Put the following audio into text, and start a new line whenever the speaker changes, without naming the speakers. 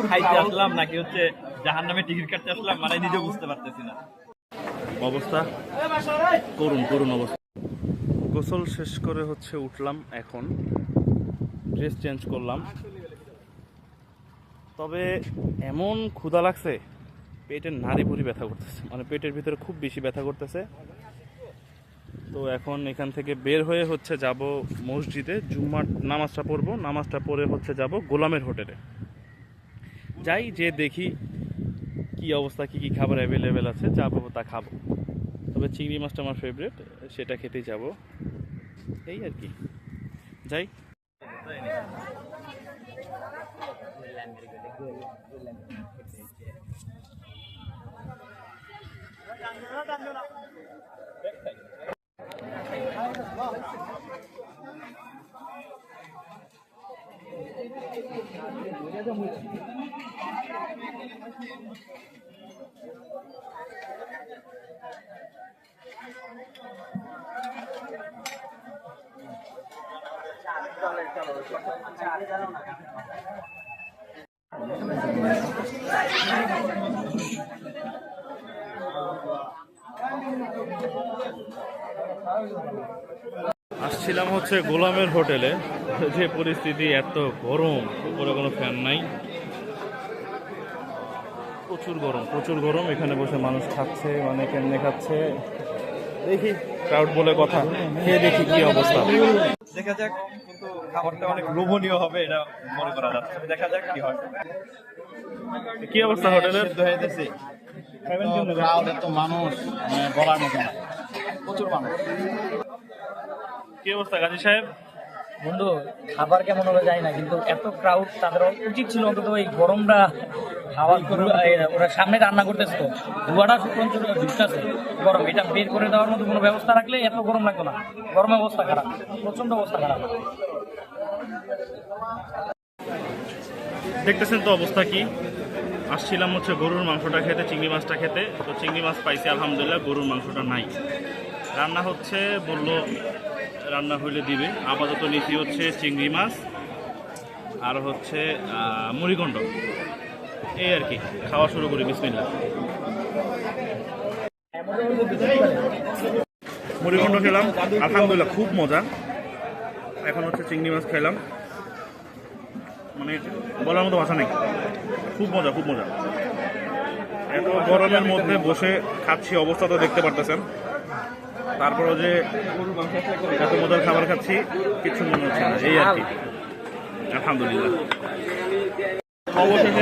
খাইতে আসলাম নাকি হচ্ছে জাহান্নামে টিকিট কাটতে আসলাম, মানে নিজে বুঝতে পারতেছি না।
অবস্থা করুন অবস্থা। গোসল শেষ করে হচ্ছে উঠলাম, এখন ড্রেস চেঞ্জ করলাম। তবে এমন ক্ষুধা লাগছে, পেটের নাড়ি ভুড়ি ব্যথা করতেছে, মানে পেটের ভিতরে খুব বেশি ব্যথা করতেছে। তো এখন এখান থেকে বের হয়ে হচ্ছে যাব মসজিদে, জুম্মার নামাজটা পড়বো, নামাজটা পড়ে হচ্ছে যাব গোলামের হোটেলে। যাই যে দেখি কি অবস্থা, কি কি খাবার অ্যাভেলেবেল আছে, যা পাবো তা খাবো। তবে চিংড়ি মাছটা আমার ফেভারিট, সেটা খেতেই যাব, এই আর কি। যাই। আসছিলাম হচ্ছে গোলামের হোটেলে, যে পরিস্থিতি, এত গরম, উপরে কোনো ফ্যান নাই, প্রচুর গরম। এখানে বসে মানুষ খাচ্ছে, মানে কেমনে খাচ্ছে দেখি, ক্রাউড বলে কথা, খেয়ে দেখি কি অবস্থা।
দেখা যাক, কিন্তু খাবারটা অনেক লোভনীয় হবে এটা মনে করা যাচ্ছে। দেখা যাক কি হয়।
কি অবস্থা হোটেলের?
এত মানুষ, মানে বলার মতো না, প্রচুর মানুষ।
কি অবস্থা গাজী সাহেব?
বন্ধু, খাবার কেমন হবে যায় না, কিন্তু এত ক্রাউড, তাদের উচিত ছিল অন্তত এই গরমটা খাওয়ার করে। ওরা সামনে রান্না করতেছে, তো ধোয়াটা প্রচুর ঢুকতেছে, গরম এটা বের করে দেওয়ার মতো কোনো ব্যবস্থা রাখলে এত গরম লাগতো না। গরমের অবস্থা খারাপ, প্রচন্ড অবস্থা খারাপ।
দেখতেছেন তো অবস্থা কি। আসছিলাম হচ্ছে গরুর মাংসটা খেতে, চিংড়ি মাছটা খেতে, তো চিংড়ি মাছ পাইছি আলহামদুলিল্লাহ, গরুর মাংসটা নাই। রান্না হচ্ছে, বললো রান্না হইলে দিবে। আপাতত নিচে হচ্ছে চিংড়ি মাছ আর হচ্ছে মুড়িঘণ্ট, এই আর কি। খাওয়া শুরু করি, বিসমিল্লাহ। মুড়িঘণ্ট খেলাম, আলহামদুলিল্লাহ খুব মজা। এখন হচ্ছে চিংড়ি মাছ খেলাম, মানে বলার মতো ভাষা নেই, খুব মজা। এত গরমের মধ্যে বসে খাচ্ছি, অবস্থা তো দেখতে পারতেছেন। তারপরও যে এত মজার খাবার খাচ্ছি কিছু মনে হচ্ছে না, এই আর কি। আলহামদুলিল্লাহ। অবশেষে